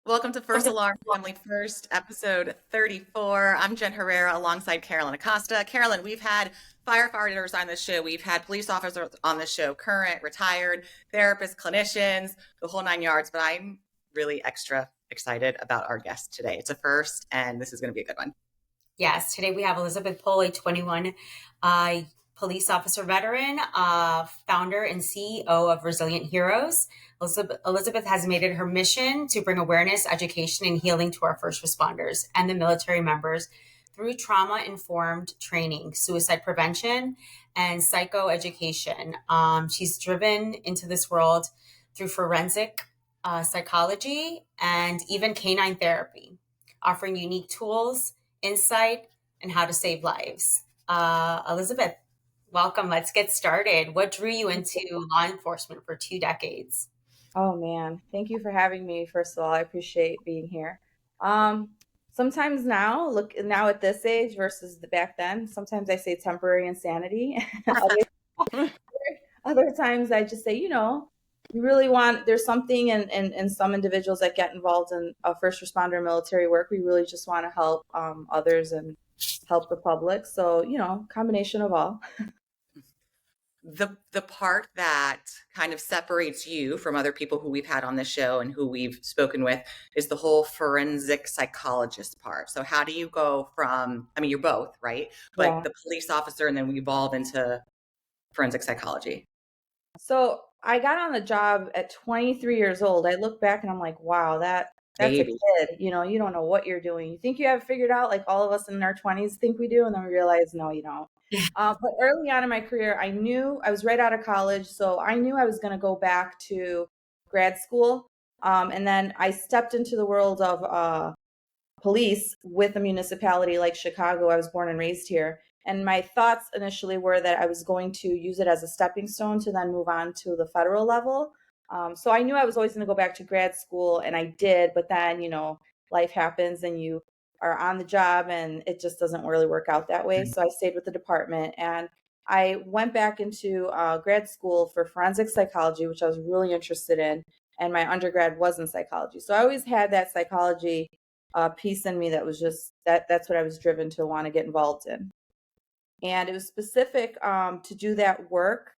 Welcome to First Alarm Family First, episode 34. I'm Jen Herrera alongside Carolyn Acosta. Carolyn, we've had firefighters on this show. We've had police officers on this show, current, retired, therapists, clinicians, the whole nine yards. But I'm really extra excited about our guest today. It's a first, and this is going to be a good one. Yes, today we have Elizabeth Pol, a 21 police officer veteran, founder and CEO of Resilient Heroes. Elizabeth has made it her mission to bring awareness, education, and healing to our first responders and the military members through trauma-informed training, suicide prevention, and psychoeducation. She's driven into this world through forensic psychology and even canine therapy, offering unique tools, insight, and how to save lives. Elizabeth, welcome. Let's get started. What drew you into law enforcement for 2 decades? Oh man, thank you for having me. First of all, I appreciate being here. Sometimes now at this age versus back then, sometimes I say temporary insanity. Other times I just say, you really there's something in some individuals that get involved in first responder military work. We really just want to help others and help the public. So, combination of all. The part that kind of separates you from other people who we've had on the show and who we've spoken with is the whole forensic psychologist part. So how do you go from, I mean, you're both, right? But Yeah. the police officer, and then we evolve into forensic psychology. So I got on the job at 23 years old. I look back and I'm like, wow, that's a Baby. kid. You don't know what you're doing. You think you have it figured out, like all of us in our 20s think we do, and then we realize, no, you don't. But early on in my career, I knew I was right out of college, so I knew I was going to go back to grad school. And then I stepped into the world of police with a municipality like Chicago. I was born and raised here. And my thoughts initially were that I was going to use it as a stepping stone to then move on to the federal level. So I knew I was always going to go back to grad school, and I did. But then, life happens and you are on the job, and it just doesn't really work out that way. So I stayed with the department, and I went back into grad school for forensic psychology, which I was really interested in. And my undergrad was in psychology. So I always had that psychology piece in me that was just that's what I was driven to want to get involved in. And it was specific to do that work.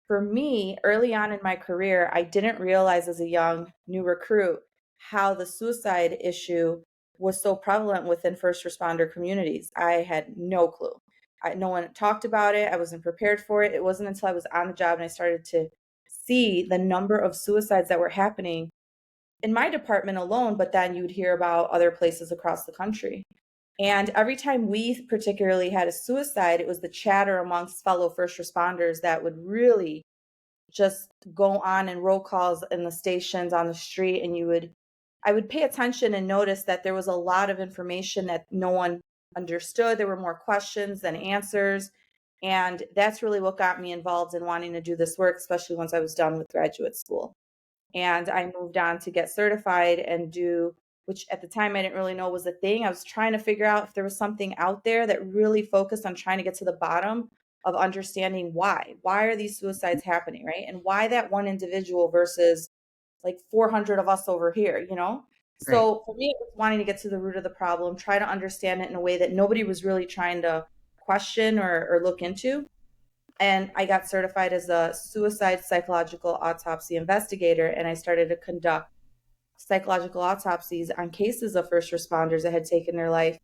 For me, early on in my career, I didn't realize as a young new recruit how the suicide issue was so prevalent within first responder communities. I had no clue. No one talked about it. I wasn't prepared for it. It wasn't until I was on the job and I started to see the number of suicides that were happening in my department alone, but then you'd hear about other places across the country. And every time we particularly had a suicide, it was the chatter amongst fellow first responders that would really just go on and roll calls in the stations on the street. And I would pay attention and notice that there was a lot of information that no one understood. There were more questions than answers. And that's really what got me involved in wanting to do this work, especially once I was done with graduate school. And I moved on to get certified and do, which at the time I didn't really know was a thing. I was trying to figure out if there was something out there that really focused on trying to get to the bottom of understanding why. Why are these suicides happening, right? And why that one individual versus like 400 of us over here, Right. So for me, it was wanting to get to the root of the problem, try to understand it in a way that nobody was really trying to question or look into. And I got certified as a suicide psychological autopsy investigator, and I started to conduct psychological autopsies on cases of first responders that had taken their life.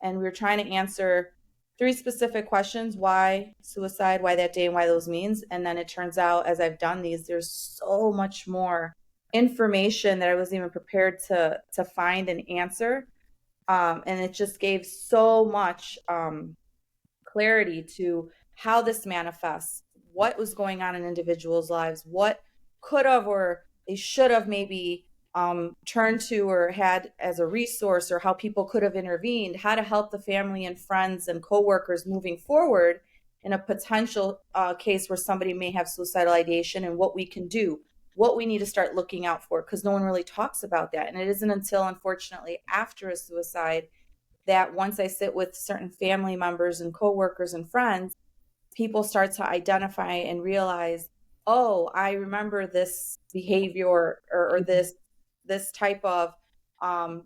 And we were trying to answer 3 specific questions: why suicide, why that day, and why those means. And then it turns out, as I've done these, there's so much more information that I wasn't even prepared to find and answer. And it just gave so much clarity to how this manifests, what was going on in individuals' lives, what could have or they should have maybe turned to or had as a resource, or how people could have intervened, how to help the family and friends and coworkers moving forward in a potential case where somebody may have suicidal ideation, and what we can do, what we need to start looking out for, because no one really talks about that. And it isn't until, unfortunately, after a suicide that once I sit with certain family members and coworkers and friends, people start to identify and realize, oh, I remember this behavior or this type of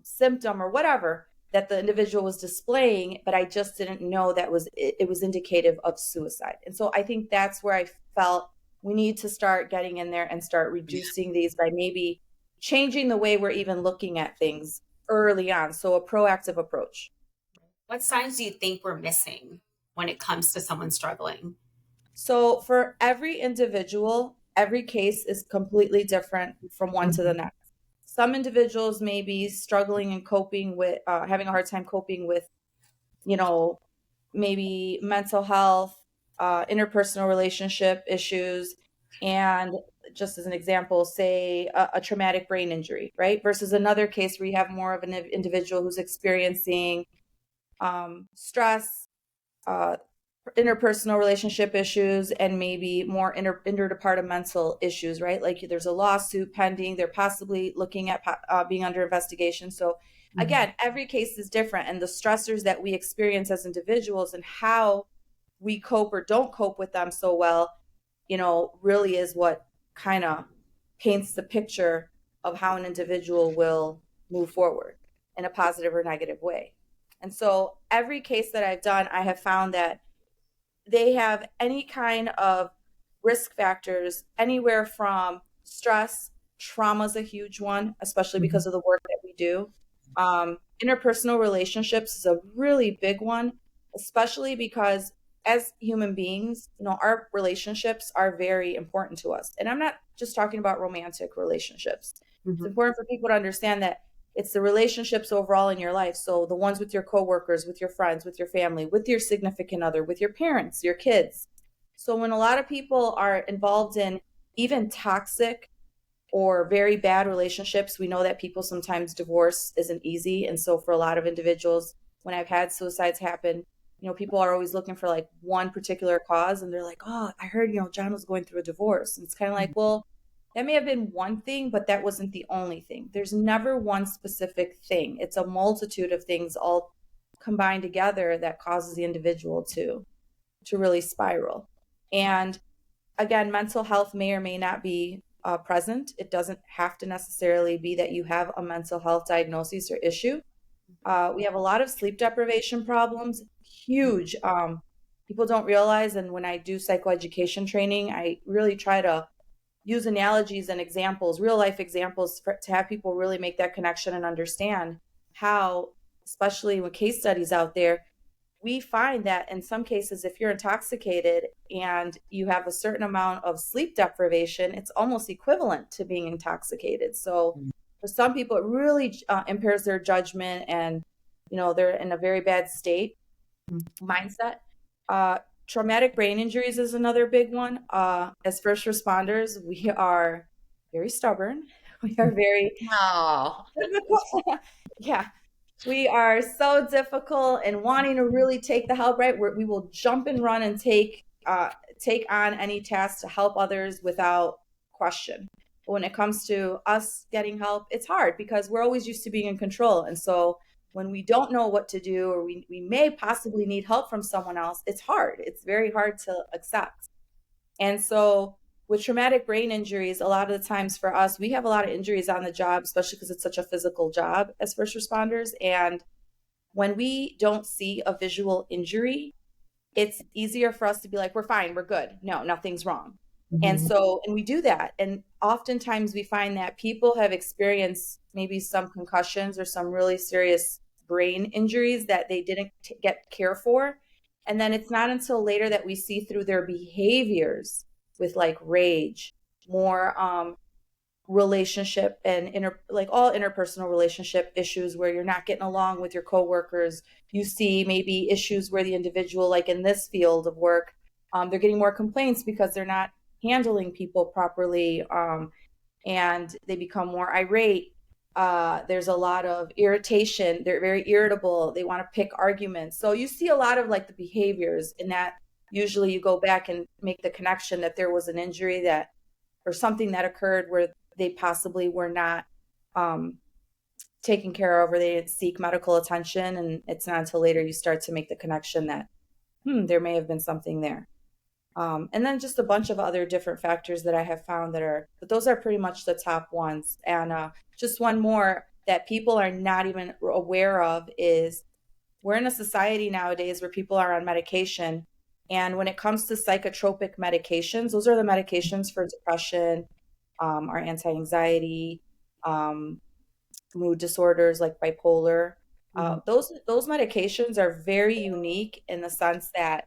symptom or whatever that the individual was displaying, but I just didn't know that it was indicative of suicide. And so I think that's where I felt we need to start getting in there and start reducing these by maybe changing the way we're even looking at things early on. So a proactive approach. What signs do you think we're missing when it comes to someone struggling? So for every individual, every case is completely different from one to the next. Some individuals may be struggling and coping with, having a hard time coping with, you know, maybe mental health, interpersonal relationship issues, and just as an example, say a traumatic brain injury, right? Versus another case where you have more of an individual who's experiencing stress, uh, interpersonal relationship issues, and maybe more interdepartmental issues, right? Like there's a lawsuit pending, they're possibly looking at being under investigation. So again, every case is different, and the stressors that we experience as individuals and how we cope or don't cope with them so well, really is what kind of paints the picture of how an individual will move forward in a positive or negative way. And so every case that I've done, I have found that they have any kind of risk factors, anywhere from stress, trauma is a huge one, especially because of the work that we do. Interpersonal relationships is a really big one, especially because as human beings, our relationships are very important to us. And I'm not just talking about romantic relationships. It's important for people to understand that it's the relationships overall in your life. So the ones with your coworkers, with your friends, with your family, with your significant other, with your parents, your kids. So when a lot of people are involved in even toxic or very bad relationships, we know that people sometimes divorce isn't easy. And so for a lot of individuals, when I've had suicides happen, people are always looking for like one particular cause. And they're like, oh, I heard, John was going through a divorce. And it's kind of like, well, that may have been one thing, but that wasn't the only thing. There's never one specific thing. It's a multitude of things all combined together that causes the individual to really spiral. And again, mental health may or may not be present. It doesn't have to necessarily be that you have a mental health diagnosis or issue. We have a lot of sleep deprivation problems, huge. People don't realize, and when I do psychoeducation training, I really try to use analogies and examples, real life examples, to have people really make that connection and understand how, especially with case studies out there, we find that in some cases, if you're intoxicated and you have a certain amount of sleep deprivation, it's almost equivalent to being intoxicated. So for some people, it really impairs their judgment, and they're in a very bad state mindset. Traumatic brain injuries is another big one. As first responders, we are very stubborn. We are very Oh, yeah. We are so difficult and wanting to really take the help, right? We will jump and run and take on any task to help others without question. But when it comes to us getting help, it's hard because we're always used to being in control. And so when we don't know what to do, or we may possibly need help from someone else, it's hard. It's very hard to accept. And so with traumatic brain injuries, a lot of the times for us, we have a lot of injuries on the job, especially because it's such a physical job as first responders. And when we don't see a visual injury, it's easier for us to be like, we're fine, we're good. No, nothing's wrong. And we do that. And oftentimes we find that people have experienced maybe some concussions or some really serious brain injuries that they didn't get care for. And then it's not until later that we see through their behaviors with like rage, more relationship and all interpersonal relationship issues where you're not getting along with your coworkers. You see maybe issues where the individual, like in this field of work, they're getting more complaints because they're not handling people properly, and they become more irate. There's a lot of irritation. They're very irritable. They want to pick arguments. So you see a lot of like the behaviors in that. Usually you go back and make the connection that there was an injury that, or something that occurred where they possibly were not taken care of, or they didn't seek medical attention. And it's not until later you start to make the connection that, there may have been something there. And then just a bunch of other different factors that I have found but those are pretty much the top ones. And just one more that people are not even aware of is we're in a society nowadays where people are on medication. And when it comes to psychotropic medications, those are the medications for depression, our anti-anxiety, um, mood disorders like bipolar. Mhm. Those medications are very unique in the sense that,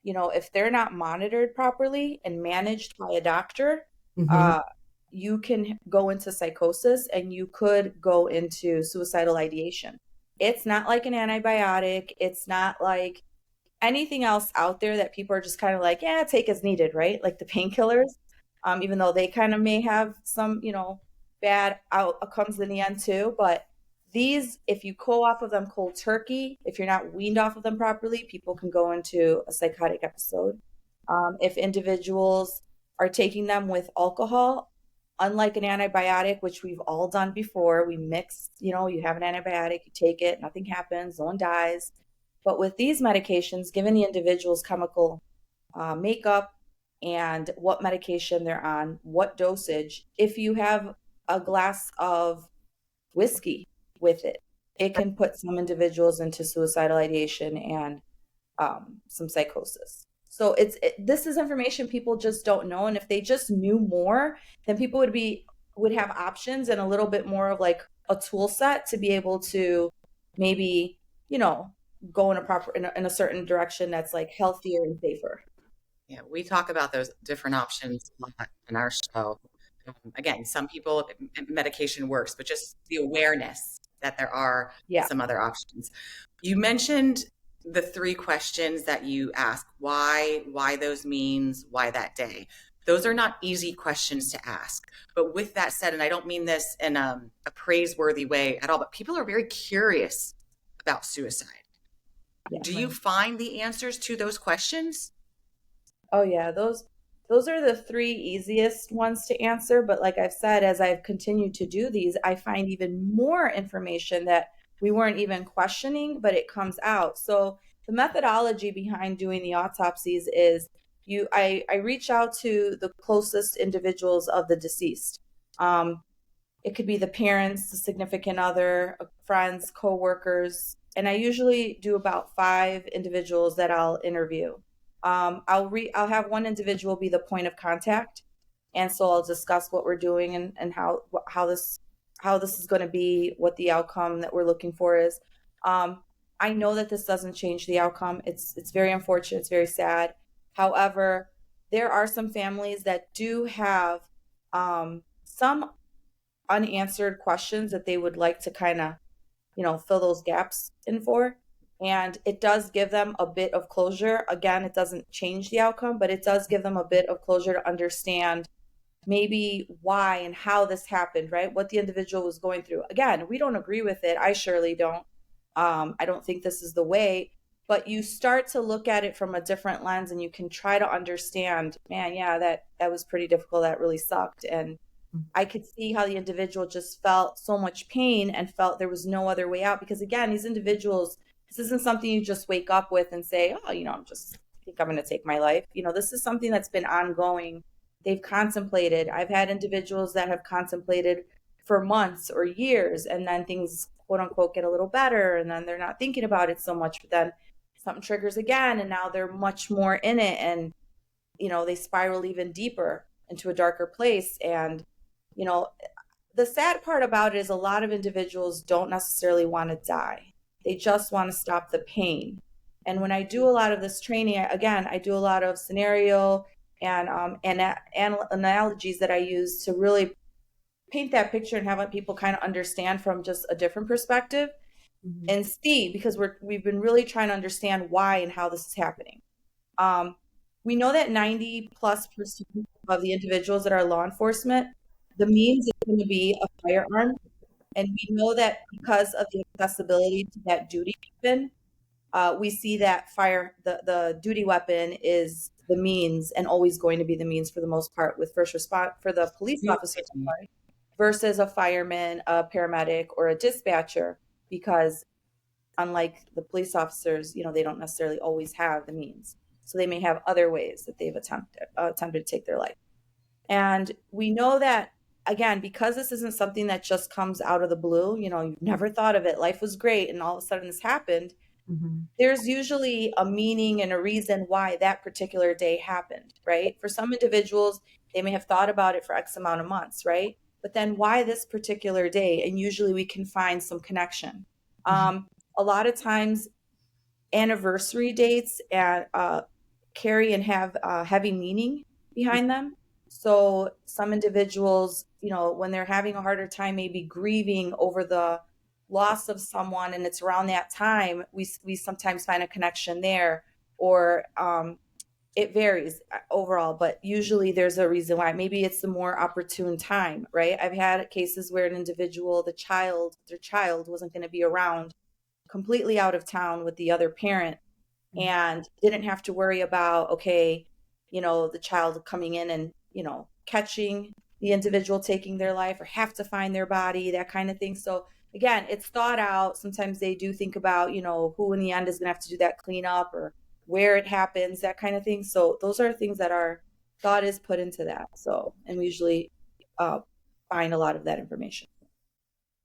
if they're not monitored properly and managed by a doctor, Mhm. uh, you can go into psychosis and you could go into suicidal ideation. It's not like an antibiotic. It's not like anything else out there that people are just kind of like, yeah, take as needed, right? Like the painkillers, even though they kind of may have some, bad outcomes in the end too. But these, if you go off of them cold turkey, if you're not weaned off of them properly, people can go into a psychotic episode. If individuals are taking them with alcohol, unlike an antibiotic, which we've all done before, we mix, you have an antibiotic, you take it, nothing happens, no one dies. But with these medications, given the individual's chemical makeup and what medication they're on, what dosage, if you have a glass of whiskey with it, it can put some individuals into suicidal ideation and some psychosis. So this is information people just don't know, and if they just knew more, then people would have options and a little bit more of like a tool set to be able to maybe you know go in a certain direction that's like healthier and safer. Yeah, we talk about those different options a lot in our show. Again, some people medication works, but just the awareness that there are Yeah. some other options. You mentioned the three questions that you ask: why those means, why that day. Those are not easy questions to ask. But with that said, and I don't mean this in a praiseworthy way at all, but people are very curious about suicide. Yeah. Do you Right. find the answers to those questions? Oh yeah, those are the three easiest ones to answer, but like I've said, as I've continued to do these, I find even more information that we weren't even questioning, but it comes out. So the methodology behind doing the autopsies is I reach out to the closest individuals of the deceased. Um, it could be the parents, the significant other, friends, coworkers, and I usually do about five individuals that I'll interview. I'll have one individual be the point of contact, and so I'll discuss what we're doing and how this is going to be, what the outcome that we're looking for is. Um, I know that this doesn't change the outcome. It's very unfortunate. It's very sad. However, there are some families that do have some unanswered questions that they would like to kind of, fill those gaps in for. And it does give them a bit of closure. Again, it doesn't change the outcome, but it does give them a bit of closure to understand maybe why and how this happened, right? What the individual was going through. Again, we don't agree with it. I surely don't. I don't think this is the way, but you start to look at it from a different lens and you can try to understand, man, yeah, that was pretty difficult. That really sucked. And I could see how the individual just felt so much pain and felt there was no other way out. Because again, these individuals, this isn't something you just wake up with and say, oh, I think I'm going to take my life. This is something that's been ongoing. They've contemplated. I've had individuals that have contemplated for months or years, and then things, quote unquote, get a little better. And then they're not thinking about it so much. But then something triggers again, and now they're much more in it. And, they spiral even deeper into a darker place. And you know, the sad part about it is a lot of individuals don't necessarily want to die. They just want to stop the pain. And when I do a lot of this training, again, I do a lot of scenario and analogies that I use to really paint that picture and have people kind of understand from just a different perspective Mhm. and see, because we've been really trying to understand why and how this is happening. Um, we know that 90+% of the individuals that are law enforcement, the means is going to be a firearm. And we know that because of the accessibility to that duty weapon, we see that the duty weapon is the means and always going to be the means for the most part with first response for the police officers, I'm sorry, versus a fireman, a paramedic, or a dispatcher, because unlike the police officers, they don't necessarily always have the means. So they may have other ways that they've attempted to take their life. And we know that again, because this isn't something that just comes out of the blue, you've never thought of it, life was great, and all of a sudden this happened, Mhm. there's usually a meaning and a reason why that particular day happened, right? For some individuals, they may have thought about it for X amount of months, right? But then why this particular day? And usually we can find some connection. Mhm. A lot of times, anniversary dates and carry and have heavy meaning behind them. So some individuals, when they're having a harder time, maybe grieving over the loss of someone, and it's around that time, we sometimes find a connection there, or it varies overall, but usually there's a reason why. Maybe it's the more opportune time, right? I've had cases where an individual, their child wasn't going to be around, completely out of town with the other parent, Mhm. and didn't have to worry about, okay, the child coming in and, catching the individual taking their life, or have to find their body, that kind of thing. So again, it's thought out. Sometimes they do think about, who in the end is going to have to do that cleanup, or where it happens, that kind of thing. So those are things that are thought is put into that. So, and we usually uh, find a lot of that information.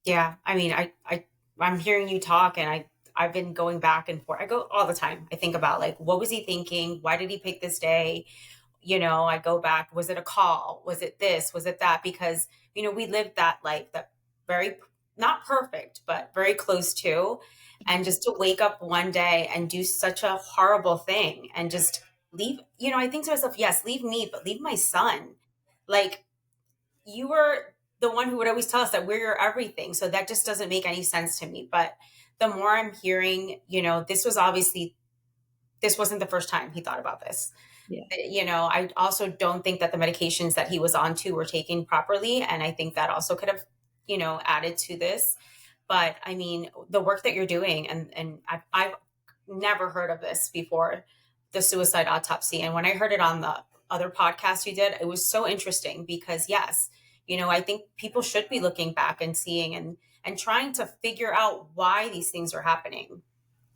Yeah, I mean, I'm hearing you talk, and I've been going back and forth. I go all the time. I think about, like, what was he thinking? Why did he pick this day? I go back. Was it a call? Was it this? Was it that? Because we lived that life, that very, not perfect, but very close to, and just to wake up one day and do such a horrible thing and just leave. I think to myself, yes, leave me, but leave my son. Like, you were the one who would always tell us that we're your everything. So that just doesn't make any sense to me. But the more I'm hearing, this wasn't the first time he thought about this. Yeah. I also don't think that the medications that he was on to were taken properly. And I think that also could have, added to this. But I mean, the work that you're doing, and I've never heard of this before, the suicide autopsy. And when I heard it on the other podcast you did, it was so interesting because, yes, I think people should be looking back and seeing and trying to figure out why these things are happening.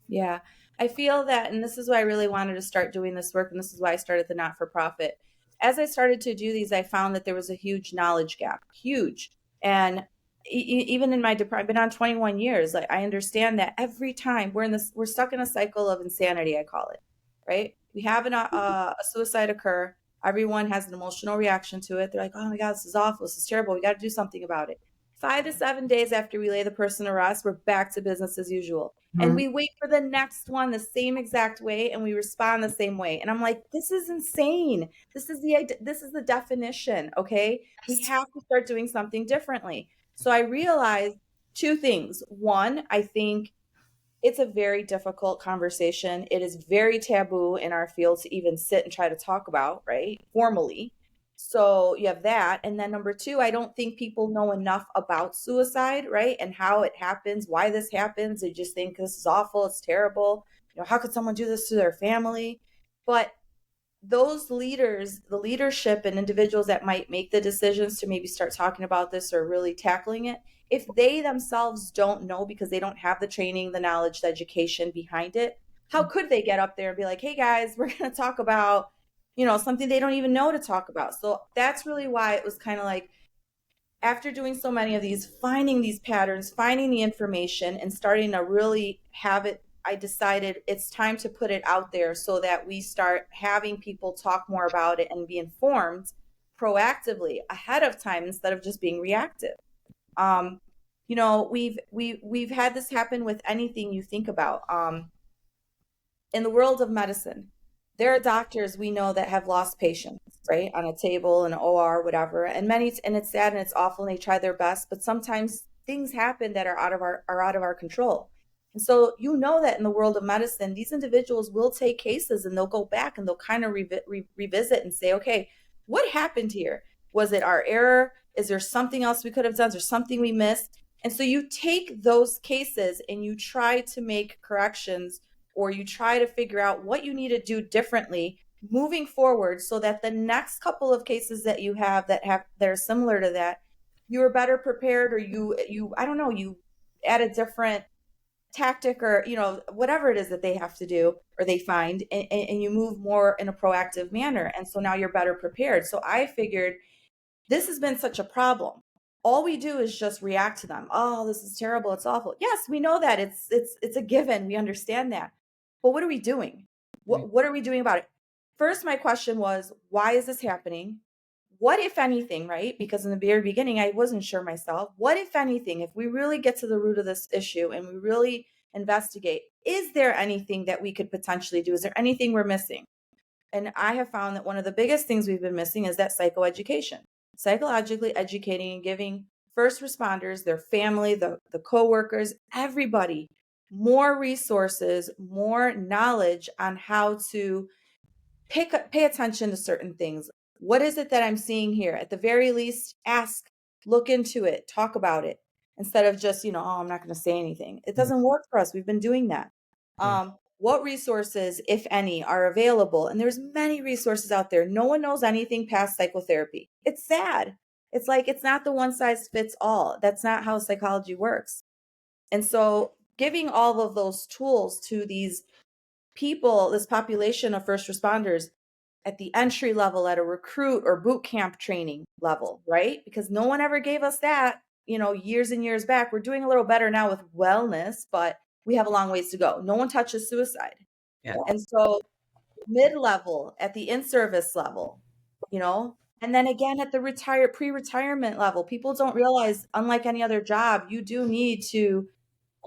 Yeah, I feel that, and this is why I really wanted to start doing this work, and this is why I started the not for profit. As I started to do these, I found that there was a huge knowledge gap, huge. And even in my department, I've been on 21 years. Like, I understand that every time we're stuck in a cycle of insanity, I call it, right? We have a suicide occur. Everyone has an emotional reaction to it. They're like, oh my God, this is awful. This is terrible. We got to do something about it. 5 to 7 days after we lay the person to rest, we're back to business as usual, and Mhm. we wait for the next one the same exact way, and we respond the same way, and I'm like, this is insane. This is the definition. Okay, we have to start doing something differently. So I realized two things. One, I think it's a very difficult conversation. It is very taboo in our field to even sit and try to talk about, right? Formally. So you have that. And then number two, I don't think people know enough about suicide, right? And how it happens, why this happens. They just think this is awful, it's terrible. How could someone do this to their family? But those leaders, the leadership and individuals that might make the decisions to maybe start talking about this or really tackling it, if they themselves don't know because they don't have the training, the knowledge, the education behind it, how could they get up there and be like, hey guys, we're going to talk about, something they don't even know to talk about? So that's really why it was kind of like, after doing so many of these, finding these patterns, finding the information, and starting to really have it, I decided it's time to put it out there so that we start having people talk more about it and be informed proactively ahead of time instead of just being reactive. Um, we've had this happen with anything you think about. In the world of medicine, there are doctors we know that have lost patients, right, on a table, in an OR, whatever. And it's sad and it's awful, and they try their best, but sometimes things happen that are out of our control. And so that in the world of medicine, these individuals will take cases and they'll go back and they'll kind of revisit and say, okay, what happened here? Was it our error? Is there something else we could have done? Is there something we missed? And so you take those cases and you try to make corrections, or you try to figure out what you need to do differently moving forward, so that the next couple of cases that you have that are similar to that, you're better prepared, or you I don't know, you add a different tactic, or whatever it is that they have to do or they find, and you move more in a proactive manner, and so now you're better prepared. So I figured this has been such a problem. All we do is just react to them. Oh, this is terrible. It's awful. Yes, we know that. It's a given. We understand that. But what are we doing? What are we doing about it? First, my question was, why is this happening? What, if anything, right? Because in the very beginning, I wasn't sure myself. What, if anything, if we really get to the root of this issue and we really investigate, is there anything that we could potentially do? Is there anything we're missing? And I have found that one of the biggest things we've been missing is that psychoeducation, psychologically educating and giving first responders, their family, the coworkers, everybody more resources, more knowledge on how to pay attention to certain things. What is it that I'm seeing here? At the very least, ask, look into it, talk about it, instead of just, oh, I'm not going to say anything. It doesn't work for us. We've been doing that. What resources, if any, are available? And there's many resources out there. No one knows anything past psychotherapy. It's sad. It's like, it's not the one size fits all. That's not how psychology works. And so giving all of those tools to these people, this population of first responders at the entry level, at a recruit or boot camp training level, right? Because no one ever gave us that, years and years back. We're doing a little better now with wellness, but we have a long ways to go. No one touches suicide. Yeah. And so mid-level, at the in-service level, and then again at the pre-retirement level, people don't realize, unlike any other job, you do need to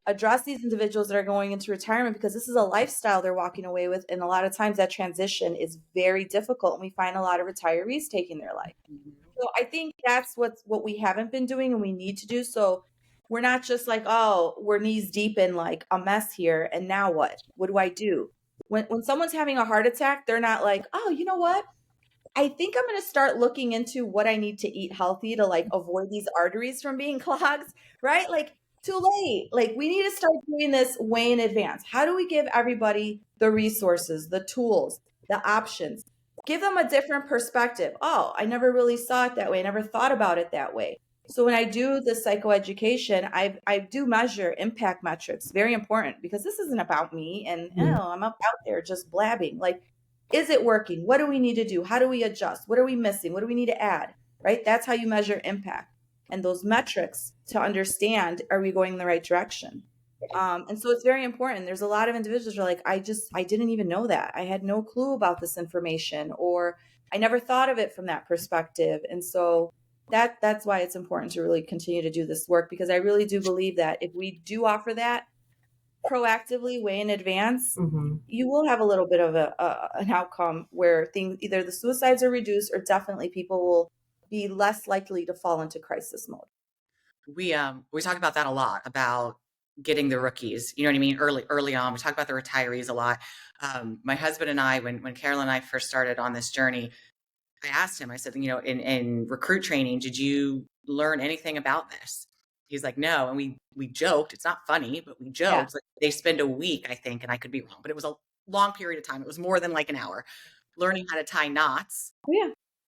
address these individuals that are going into retirement, because this is a lifestyle they're walking away with. And a lot of times that transition is very difficult. And we find a lot of retirees taking their life. So I think that's what we haven't been doing and we need to do. So we're not just like, oh, we're knees deep in like a mess here. And now what? What do I do? When someone's having a heart attack, they're not like, oh, you know what? I think I'm going to start looking into what I need to eat healthy to like avoid these arteries from being clogged, right? Like, too late. Like, we need to start doing this way in advance. How do we give everybody the resources, the tools, the options? Give them a different perspective. Oh, I never really saw it that way. I never thought about it that way. So when I do the psychoeducation, I do measure impact metrics. Very important, because this isn't about me and I'm up out there just blabbing. Like, is it working? What do we need to do? How do we adjust? What are we missing? What do we need to add? Right? That's how you measure impact. And those metrics to understand, are we going in the right direction? And so it's very important. There's a lot of individuals who are like, I didn't even know that. I had no clue about this information, or I never thought of it from that perspective. And so that's why it's important to really continue to do this work, because I really do believe that if we do offer that proactively way in advance, you will have a little bit of an outcome where either the suicides are reduced, or definitely people will be less likely to fall into crisis mode. We talk about that a lot, about getting the rookies, you know what I mean? Early on, we talk about the retirees a lot. My husband and I, when Carolyn and I first started on this journey, I asked him, I said, in recruit training, did you learn anything about this? He's like, no. And we joked, it's not funny, but we joked, like, they spend a week, I think, and I could be wrong, but it was a long period of time. It was more than like an hour, learning how to tie knots.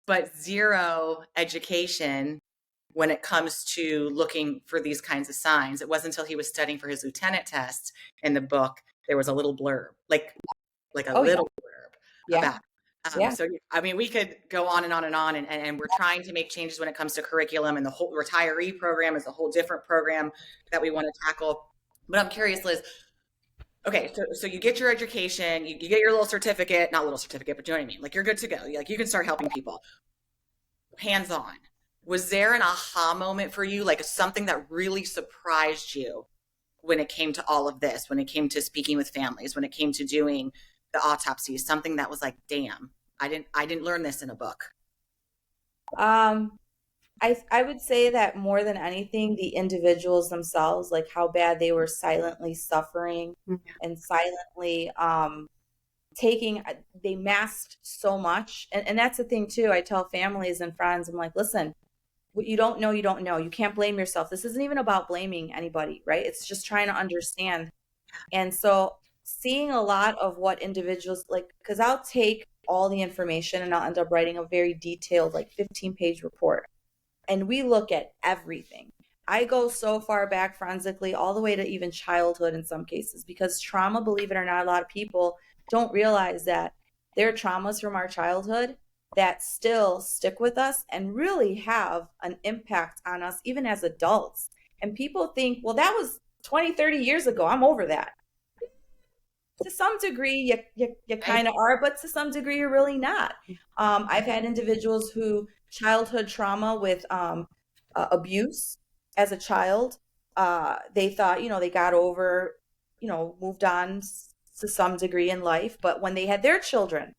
But zero education when it comes to looking for these kinds of signs. It wasn't until he was studying for his lieutenant test in the book, there was a little blurb, like a little blurb about it. So, I mean, we could go on and on and on, and we're trying to make changes when it comes to curriculum, and the whole retiree program is a whole different program that we want to tackle. But I'm curious, Liz, okay, so you get your education, you get your little certificate, not little certificate, but you know what I mean? Like, you're good to go. Like, you can start helping people. Hands-on. Was there an aha moment for you, like something that really surprised you when it came to all of this, when it came to speaking with families, when it came to doing the autopsies, something that was like, damn, I didn't learn this in a book? I would say that more than anything, the individuals themselves, like how bad they were silently suffering and silently they masked so much. And that's the thing too. I tell families and friends, I'm like, listen, what you don't know, you don't know. You can't blame yourself. This isn't even about blaming anybody, right? It's just trying to understand. And so seeing a lot of what individuals like, because I'll take all the information and I'll end up writing a very detailed, like 15-page report. And we look at everything. I go so far back forensically, all the way to even childhood in some cases, because trauma, believe it or not, a lot of people don't realize that their traumas from our childhood that still stick with us and really have an impact on us, even as adults. And people think, well, that was 20, 30 years ago. I'm over that. To some degree, you kind of are, but to some degree, you're really not. I've had individuals who childhood trauma with abuse as a child, they thought, they got over, moved on to some degree in life, but when they had their children,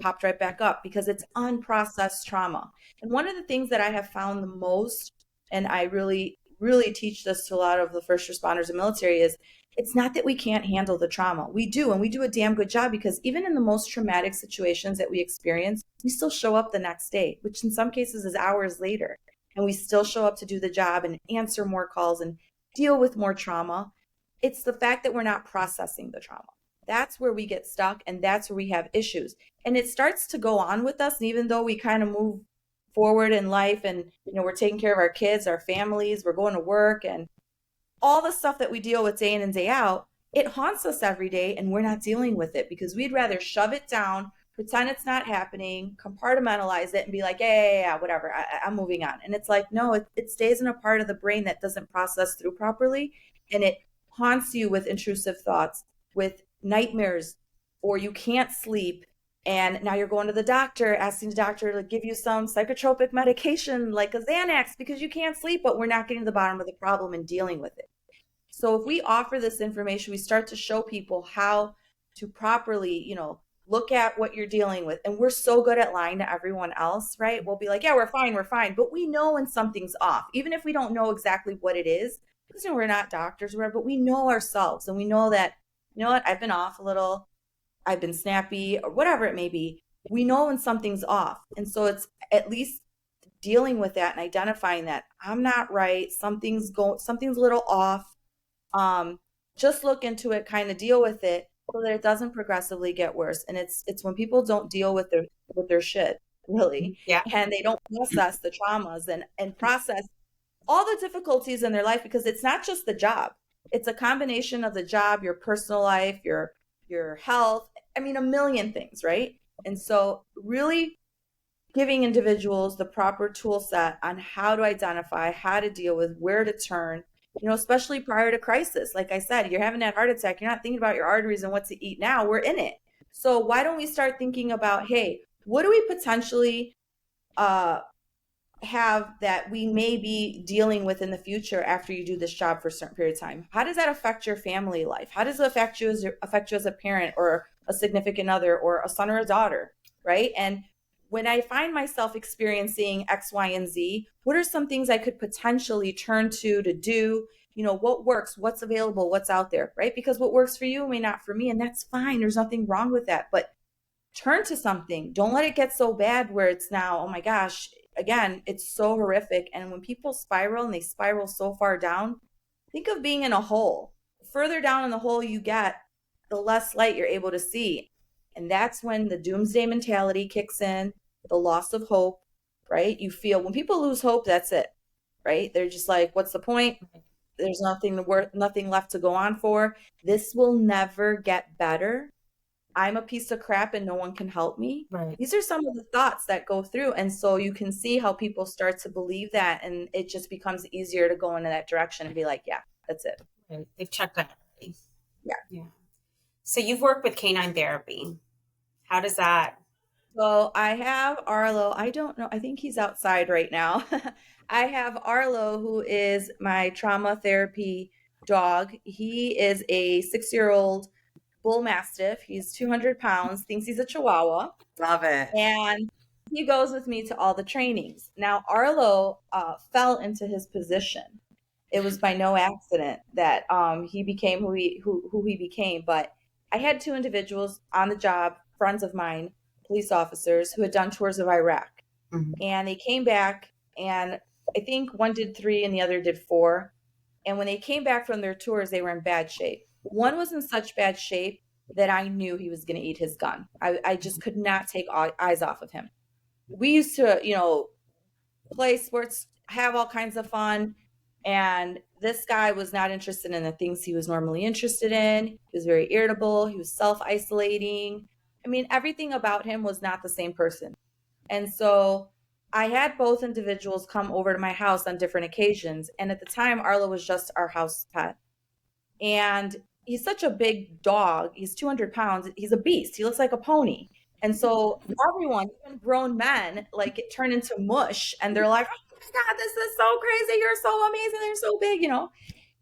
popped right back up because it's unprocessed trauma. And one of the things that I have found the most, and I really, really teach this to a lot of the first responders and military, is it's not that we can't handle the trauma. We do, and we do a damn good job, because even in the most traumatic situations that we experience, we still show up the next day, which in some cases is hours later. And we still show up to do the job and answer more calls and deal with more trauma. It's the fact that we're not processing the trauma. That's where we get stuck, and that's where we have issues. And it starts to go on with us. And even though we kind of move forward in life and, we're taking care of our kids, our families, we're going to work, and all the stuff that we deal with day in and day out, it haunts us every day, and we're not dealing with it because we'd rather shove it down, pretend it's not happening, compartmentalize it, and be like, yeah, whatever, I'm moving on. And it's like, no, it stays in a part of the brain that doesn't process through properly, and it haunts you with intrusive thoughts, with nightmares, or you can't sleep. And now you're going to the doctor, asking the doctor to give you some psychotropic medication like a Xanax because you can't sleep, but we're not getting to the bottom of the problem and dealing with it. So if we offer this information, we start to show people how to properly, look at what you're dealing with. And we're so good at lying to everyone else, right? We'll be like, yeah, we're fine. But we know when something's off, even if we don't know exactly what it is, because we're not doctors or whatever, but we know ourselves, and we know that, you know what, I've been off a little, I've been snappy, or whatever it may be. We know when something's off. And so it's at least dealing with that and identifying that I'm not right, something's a little off. Just look into it, kind of deal with it so that it doesn't progressively get worse. And it's when people don't deal with their shit, really. Yeah. And they don't process the traumas and process all the difficulties in their life, because it's not just the job. It's a combination of the job, your personal life, your health, a million things, right? And so really giving individuals the proper tool set on how to identify, how to deal with, where to turn, especially prior to crisis. Like I said, you're having that heart attack, you're not thinking about your arteries and what to eat now, we're in it. So why don't we start thinking about, hey, what do we potentially have that we may be dealing with in the future after you do this job for a certain period of time? How does that affect your family life? How does it affect you as a parent or a significant other or a son or a daughter, right? And when I find myself experiencing X, Y, and Z, what are some things I could potentially turn to do? What works, what's available, what's out there, right? Because what works for you may not for me, and that's fine. There's nothing wrong with that. But turn to something. Don't let it get so bad where it's now, oh my gosh, again, it's so horrific. And when people spiral, and they spiral so far down, think of being in a hole. The further down in the hole you get, the less light you're able to see. And that's when the doomsday mentality kicks in, the loss of hope, right? You feel when people lose hope, that's it, right? They're just like, what's the point? There's nothing left to go on for. This will never get better. I'm a piece of crap and no one can help me. Right. These are some of the thoughts that go through. And so you can see how people start to believe that, and it just becomes easier to go into that direction and be like, yeah, that's it. Right. They've checked that already. Yeah. So you've worked with canine therapy. How does that? So I have Arlo. I don't know. I think he's outside right now. I have Arlo, who is my trauma therapy dog. He is a 6-year-old bull mastiff. He's 200 pounds, thinks he's a Chihuahua. Love it. And he goes with me to all the trainings. Now, Arlo fell into his position. It was by no accident that he became who he became. But I had 2 individuals on the job, friends of mine, police officers, who had done tours of Iraq. Mm-hmm. And they came back, and I think one did 3 and the other did 4. And when they came back from their tours, they were in bad shape. One was in such bad shape that I knew he was going to eat his gun. I just could not take eyes off of him. We used to, play sports, have all kinds of fun. And this guy was not interested in the things he was normally interested in. He was very irritable. He was self-isolating. Everything about him was not the same person. And so I had both individuals come over to my house on different occasions. And at the time, Arlo was just our house pet. And he's such a big dog. He's 200 pounds. He's a beast. He looks like a pony. And so everyone, even grown men, like it turned into mush. And they're like, oh my God, this is so crazy. You're so amazing. They're so big,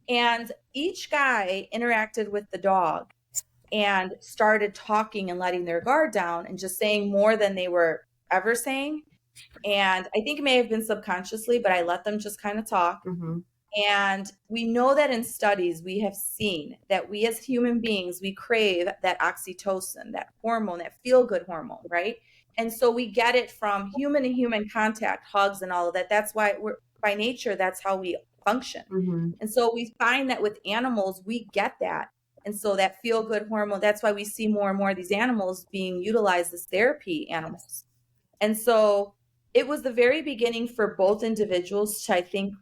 And each guy interacted with the dog and started talking and letting their guard down and just saying more than they were ever saying. And I think it may have been subconsciously, but I let them just kind of talk. Mm-hmm. And we know that in studies, we have seen that we as human beings, we crave that oxytocin, that hormone, that feel-good hormone, right? And so we get it from human to human contact, hugs and all of that. That's why by nature, that's how we function. Mm-hmm. And so we find that with animals, we get that. And so that feel-good hormone, that's why we see more and more of these animals being utilized as therapy animals. And so it was the very beginning for both individuals to, I think,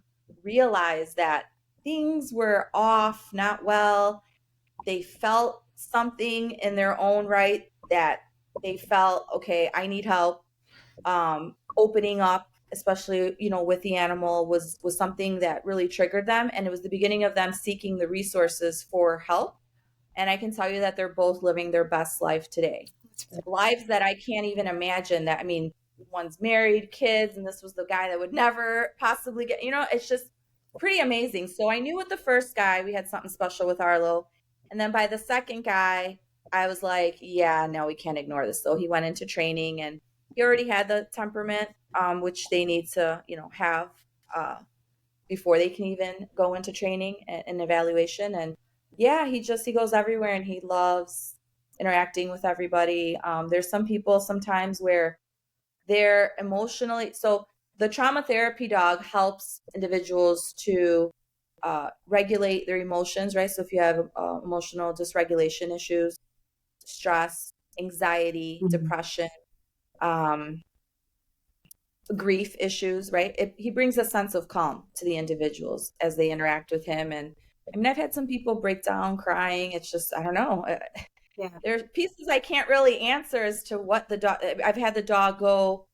realize that things were off, not well. They felt something in their own right that they felt, okay, I need help. Opening up, especially, with the animal was something that really triggered them. And it was the beginning of them seeking the resources for help. And I can tell you that they're both living their best life today. Lives that I can't even imagine. That, I mean, one's married, kids, and this was the guy that would never possibly get, it's just pretty amazing. So I knew with the first guy, we had something special with Arlo. And then by the second guy, I was like, yeah, no, we can't ignore this. So he went into training and he already had the temperament, which they need to, have before they can even go into training and evaluation. And yeah, he goes everywhere and he loves interacting with everybody. There's some people sometimes where they're emotionally, so the trauma therapy dog helps individuals to regulate their emotions, right? So if you have emotional dysregulation issues, stress, anxiety, Mm-hmm. depression, grief issues, right? He brings a sense of calm to the individuals as they interact with him. And I mean, I've had some people break down crying. It's just, I don't know. Yeah. There's pieces I can't really answer as to what the dog, I've had the dog go.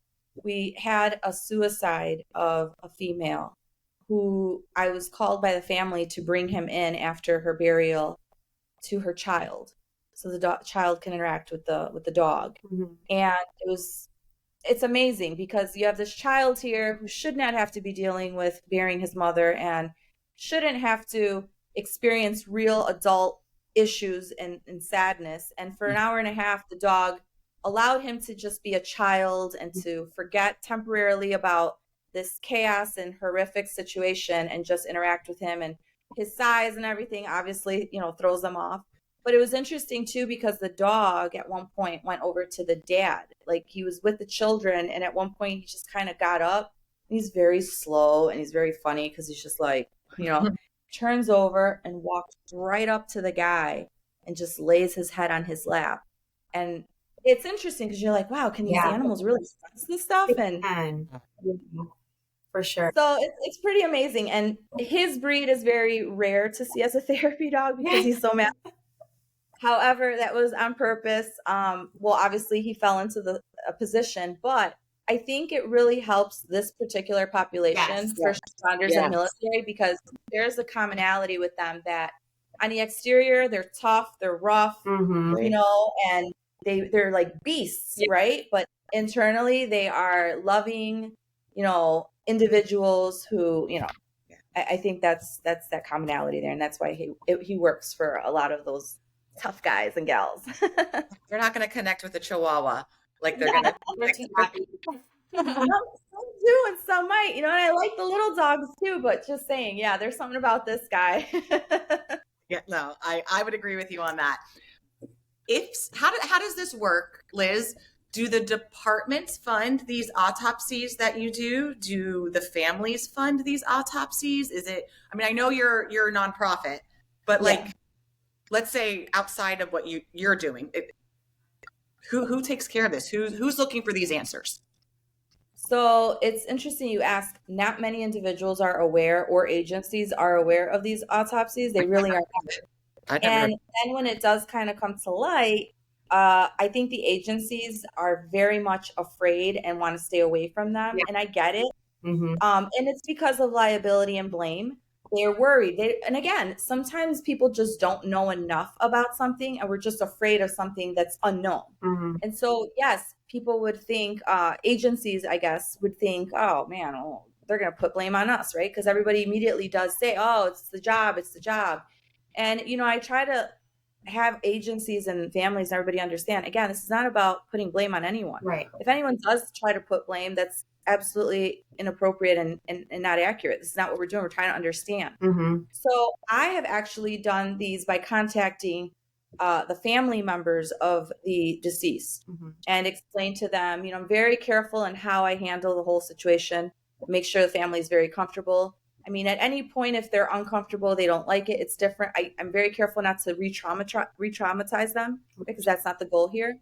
We had a suicide of a female who I was called by the family to bring him in after her burial to her child. So the child can interact with the dog. Mm-hmm. And it's amazing because you have this child here who should not have to be dealing with burying his mother and shouldn't have to experience real adult issues and sadness. And for an hour and a half, the dog allowed him to just be a child and to forget temporarily about this chaos and horrific situation and just interact with him. And his size and everything obviously, throws them off. But it was interesting too, because the dog at one point went over to the dad. Like he was with the children. And at one point he just kind of got up. He's very slow and he's very funny because he's just like, turns over and walks right up to the guy and just lays his head on his lap. And it's interesting because you're like, wow, can these animals really sense this stuff? And for sure. So it's pretty amazing. And his breed is very rare to see as a therapy dog because he's so massive. However, that was on purpose. Well, obviously he fell into a position, but I think it really helps this particular population, first responders and military, because there's a commonality with them that on the exterior, they're tough, they're rough, and they're like beasts, right? But internally, they are loving, individuals who, I think that's that commonality there. And that's why he works for a lot of those tough guys and gals. They're not going to connect with the Chihuahua like they're going to. Some do and some might, and I like the little dogs too, but just saying, there's something about this guy. Yeah, no, I would agree with you on that. How does this work, Liz? Do the departments fund these autopsies that you do? Do the families fund these autopsies? Is it, I know you're a nonprofit, but let's say outside of what you're doing, who takes care of this? Who's looking for these answers? So it's interesting you ask. Not many individuals are aware, or agencies are aware of these autopsies. They really are not. And then when it does kind of come to light, I think the agencies are very much afraid and want to stay away from them. Yeah. And I get it. Mm-hmm. And it's because of liability and blame. They're worried. And again, sometimes people just don't know enough about something and we're just afraid of something that's unknown. Mm-hmm. And so, yes, people would think, agencies, I guess, would think, oh man, oh, they're going to put blame on us, right? Because everybody immediately does say, oh, it's the job, it's the job. And, I try to have agencies and families and everybody understand, again, this is not about putting blame on anyone. Right. If anyone does try to put blame, that's absolutely inappropriate and not accurate. This is not what we're doing. We're trying to understand. Mm-hmm. So I have actually done these by contacting the family members of the deceased Mm-hmm. and explain to them, I'm very careful in how I handle the whole situation, make sure the family is very comfortable. I mean, at any point, if they're uncomfortable, they don't like it, it's different. I'm very careful not to re-traumatize them because that's not the goal here.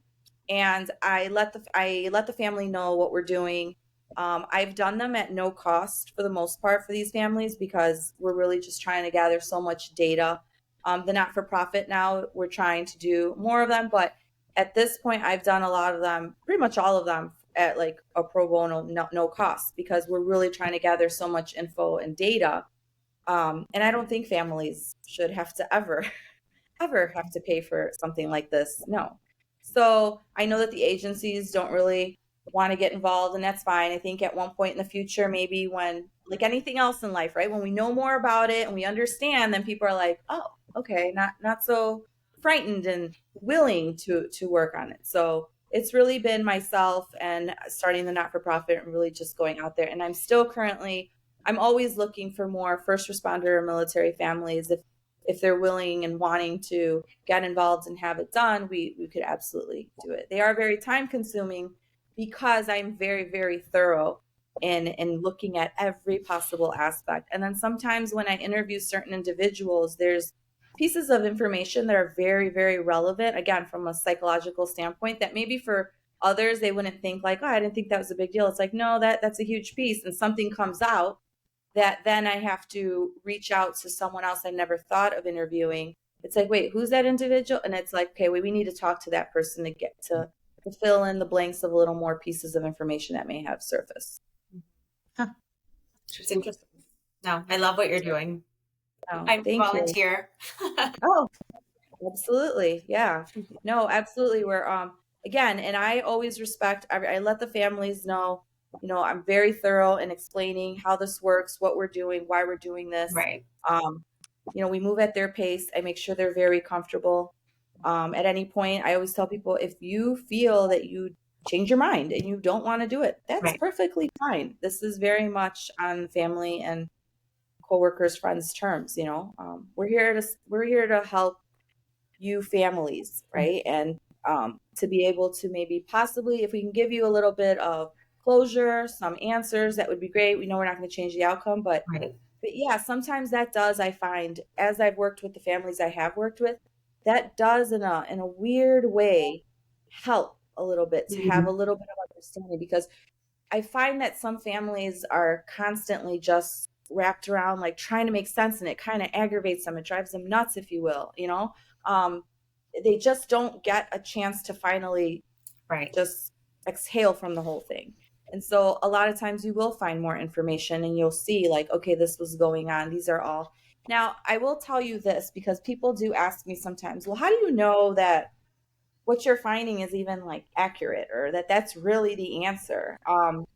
And I let the family know what we're doing. I've done them at no cost for the most part for these families because we're really just trying to gather so much data. The not-for-profit now, we're trying to do more of them, but at this point, I've done a lot of them, pretty much all of them, at like a pro bono, no cost, because we're really trying to gather so much info and data. And I don't think families should have to ever have to pay for something like this. No. So I know that the agencies don't really want to get involved, and that's fine. I think at one point in the future, maybe when, like anything else in life, right? When we know more about it and we understand, then people are like, oh, okay, not so frightened and willing to work on it. So it's really been myself and starting the not-for-profit and really just going out there. And I'm always looking for more first responder or military families. If they're willing and wanting to get involved and have it done, we could absolutely do it. They are very time consuming because I'm very, very thorough in looking at every possible aspect. And then sometimes when I interview certain individuals, there's pieces of information that are very, very relevant, again, from a psychological standpoint, that maybe for others, they wouldn't think like, oh, I didn't think that was a big deal. It's like, no, that's a huge piece. And something comes out that then I have to reach out to someone else I never thought of interviewing. It's like, wait, who's that individual? And it's like, okay, we need to talk to that person to get to fill in the blanks of a little more pieces of information that may have surfaced. Huh. It's interesting. No, I love what you're doing. Oh, I'm thank volunteer. Oh, absolutely. Yeah. No, absolutely. We're again, and I always respect, I let the families know, I'm very thorough in explaining how this works, what we're doing, why we're doing this. Right. We move at their pace. I make sure they're very comfortable. At any point, I always tell people, if you feel that you change your mind and you don't want to do it, that's Right. perfectly fine. This is very much on family and coworkers, friends terms. We're here to help you families, right? And to be able to maybe possibly, if we can give you a little bit of closure, some answers, that would be great. We know we're not going to change the outcome, but Right. yeah, sometimes that does, I find, as I've worked with the families I have worked with, that does in a weird way help a little bit to have a little bit of understanding, because I find that some families are constantly just wrapped around like trying to make sense, and it kind of aggravates them. It drives them nuts, if you will. They just don't get a chance to finally Right. just exhale from the whole thing. And so a lot of times you will find more information and you'll see like, okay, this was going on. These are all. Now, I will tell you this, because people do ask me sometimes, well, how do you know that what you're finding is even like accurate, or that that's really the answer? And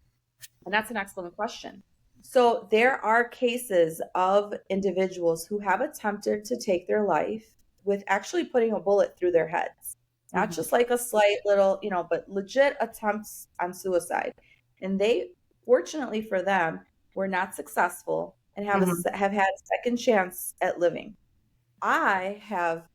that's an excellent question. So there are cases of individuals who have attempted to take their life with actually putting a bullet through their heads. Not just like a slight little, but legit attempts on suicide. And they, fortunately for them, were not successful and have had a second chance at living. I have,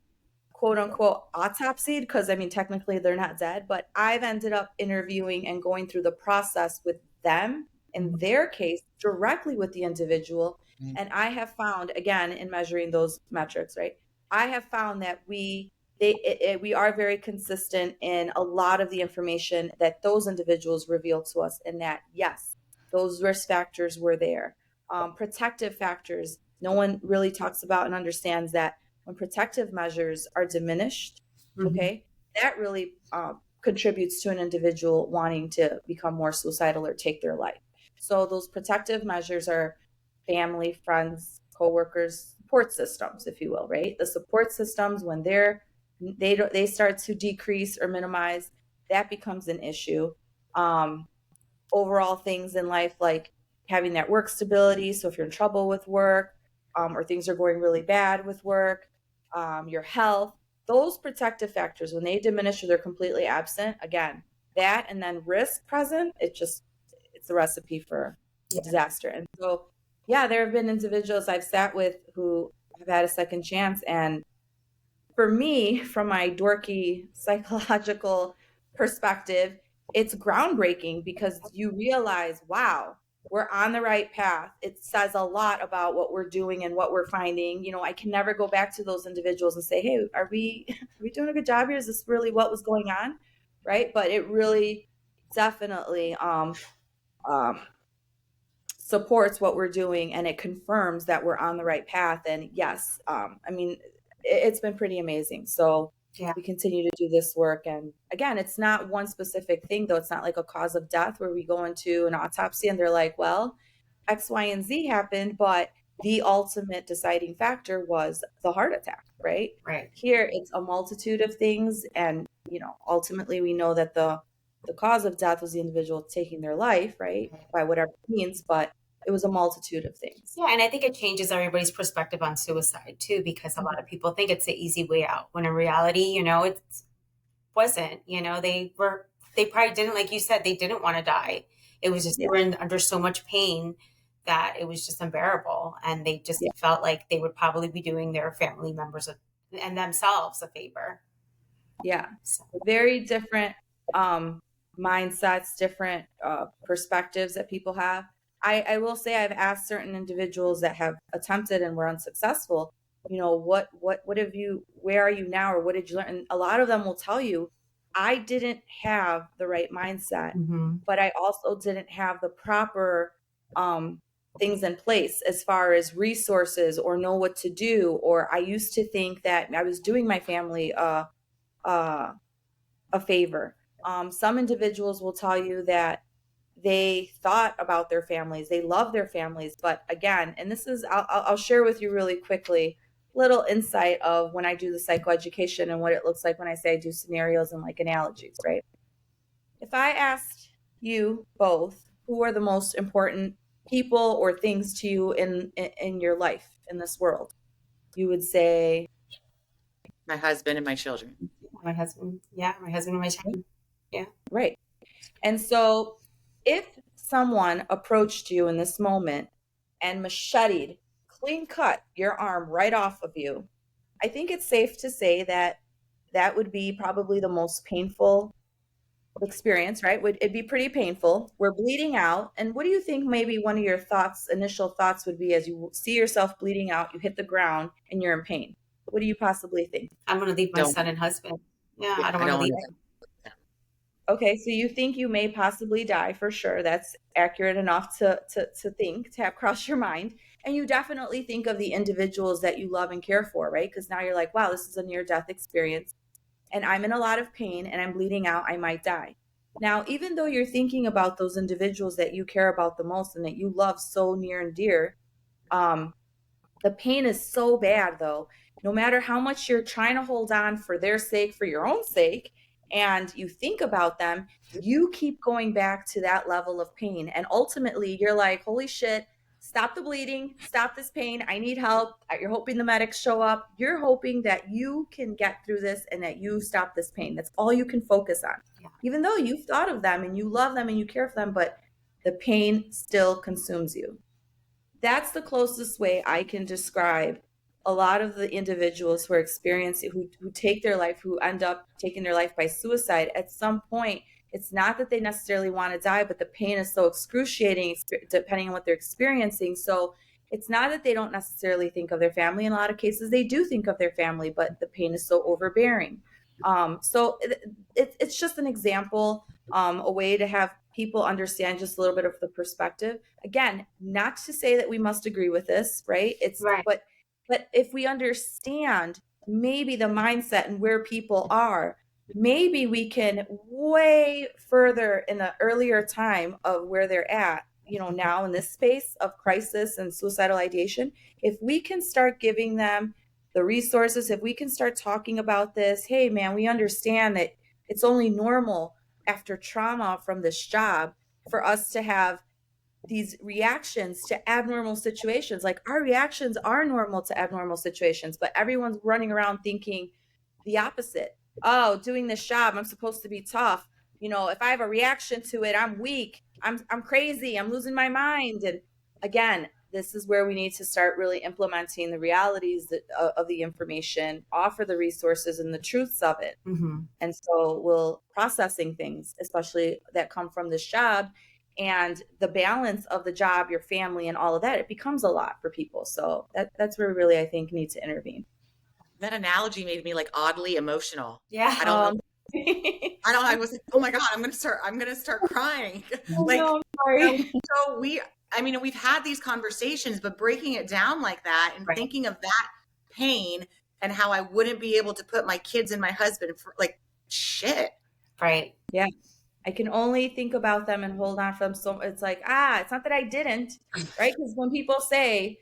quote unquote, autopsied, because I mean, technically they're not dead, but I've ended up interviewing and going through the process with them in their case directly with the individual. And I have found, again, in measuring those metrics, right, I have found that we are very consistent in a lot of the information that those individuals reveal to us, and that, yes, those risk factors were there. Protective factors, no one really talks about and understands that when protective measures are diminished, okay, that really contributes to an individual wanting to become more suicidal or take their life. So those protective measures are family, friends, coworkers, support systems, if you will, right? The support systems, when they start to decrease or minimize, that becomes an issue. Um, Overall things in life, like having that work stability. So if you're in trouble with work, or things are going really bad with work, your health, those protective factors, when they diminish or they're completely absent, again, that and then risk present, it's a recipe for disaster. And so, yeah, there have been individuals I've sat with who have had a second chance. And for me, from my dorky psychological perspective, it's groundbreaking because you realize, wow, we're on the right path. It says a lot about what we're doing and what we're finding. You know, I can never go back to those individuals and say, hey, are we are we doing a good job here? Is this really what was going on? Right. But it really definitely um, supports what we're doing, and it confirms that we're on the right path. And yes, I mean, it's been pretty amazing. So Yeah. we continue to do this work. And again, it's not one specific thing, though. It's not like a cause of death where we go into an autopsy and they're like, well, X, Y, and Z happened, but the ultimate deciding factor was the heart attack, right? Right. Here, it's a multitude of things. And, you know, ultimately we know that the cause of death was the individual taking their life, right? By whatever means, but it was a multitude of things. Yeah, and I think it changes everybody's perspective on suicide too, because a lot of people think it's the easy way out, when in reality, you know, it wasn't. You know, they probably didn't, like you said, they didn't want to die. It was just, they were under so much pain that it was just unbearable, and they just felt like they would probably be doing their family members and themselves a favor. Yeah. So, Very different mindsets, different perspectives that people have. I will say I've asked certain individuals that have attempted and were unsuccessful, you know, what have you, where are you now, or what did you learn? And a lot of them will tell you, I didn't have the right mindset, but I also didn't have the proper things in place as far as resources or know what to do. Or I used to think that I was doing my family a favor. Some individuals will tell you that they thought about their families, they love their families, but again, and this is, I'll share with you really quickly, little insight of when I do the psychoeducation and what it looks like when I say I do scenarios and like analogies, right? If I asked you both who are the most important people or things to you in your life in this world, you would say My husband and my children. my husband, my husband and my child. Yeah. right. And so if someone approached you in this moment and macheted, clean cut your arm right off of you, I think it's safe to say that that would be probably the most painful experience, right? It'd be pretty painful. We're bleeding out. And what do you think maybe one of your initial thoughts would be as you see yourself bleeding out, you hit the ground and you're in pain? What do you possibly think? I'm going to leave my Don't- son and husband. Yeah, Yeah, I don't want to leave them. Okay, so you think you may possibly die for sure. That's accurate enough to think, to have crossed your mind. And you definitely think of the individuals that you love and care for, right? Because now you're like, wow, this is a near-death experience, and I'm in a lot of pain and I'm bleeding out, I might die. Now, even though you're thinking about those individuals that you care about the most and that you love so near and dear, the pain is so bad, though. No matter how much you're trying to hold on for their sake, for your own sake, and you think about them, you keep going back to that level of pain. And ultimately, you're like, holy shit, stop the bleeding, stop this pain. I need help. You're hoping the medics show up. You're hoping that you can get through this and that you stop this pain. That's all you can focus on. Yeah. Even though you've thought of them and you love them and you care for them, but the pain still consumes you. That's the closest way I can describe a lot of the individuals who are experiencing, who take their life, who end up taking their life by suicide. At some point, it's not that they necessarily want to die, but the pain is so excruciating depending on what they're experiencing. So it's not that they don't necessarily think of their family. In a lot of cases, they do think of their family, but the pain is so overbearing. So it's just an example, a way to have people understand just a little bit of the perspective. Again, not to say that we must agree with this, right? It's Right. But if we understand maybe the mindset and where people are, maybe we can way further in the earlier time of where they're at, now in this space of crisis and suicidal ideation, if we can start giving them the resources, if we can start talking about this, hey man, we understand that it's only normal after trauma from this job for us to have these reactions to abnormal situations. Like our reactions are normal to abnormal situations, but everyone's running around thinking the opposite. Oh, doing this job, I'm supposed to be tough. If I have a reaction to it, I'm weak. I'm crazy. I'm losing my mind. And again, this is where we need to start really implementing the realities of the information, offer the resources and the truths of it. Mm-hmm. And so we'll processing things, especially that come from this job, and the balance of the job, your family, and all of that, it becomes a lot for people. So that's where we really, I think, need to intervene. That analogy made me like oddly emotional. Yeah. I don't know. I was like, oh my God, I'm gonna start crying. Like, no, I'm sorry. so we've had these conversations, but breaking it down like that and Right. thinking of that pain and how I wouldn't be able to put my kids and my husband for like shit. Right. Yeah. I can only think about them and hold on for them. So it's like, it's not that I didn't, right? Because when people say,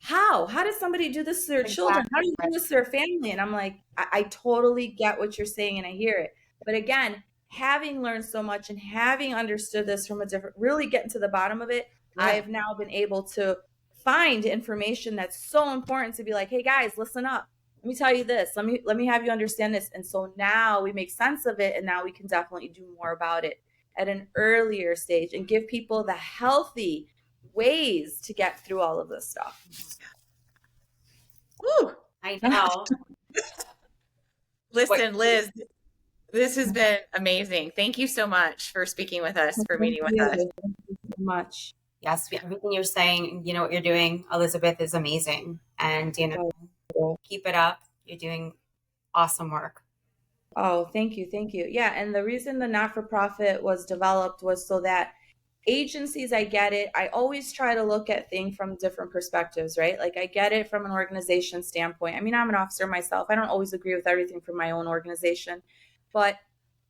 how does somebody do this to their children? How do you do this to their family? And I'm like, I totally get what you're saying and I hear it. But again, having learned so much and having understood this from really getting to the bottom of it, Yeah. I've now been able to find information that's so important to be like, hey guys, listen up. Let me tell you this. Let me have you understand this. And so now we make sense of it, and now we can definitely do more about it at an earlier stage and give people the healthy ways to get through all of this stuff. Woo. I know. Listen, Liz, this has been amazing. Thank you so much for speaking with us, for meeting with us. Thank you so much. Yes, everything you're saying, what you're doing, Elizabeth, is amazing. And, keep it up. You're doing awesome work. Oh, thank you. Thank you. Yeah. And the reason the not-for-profit was developed was so that agencies, I get it. I always try to look at things from different perspectives, right? Like I get it from an organization standpoint. I mean, I'm an officer myself. I don't always agree with everything from my own organization, but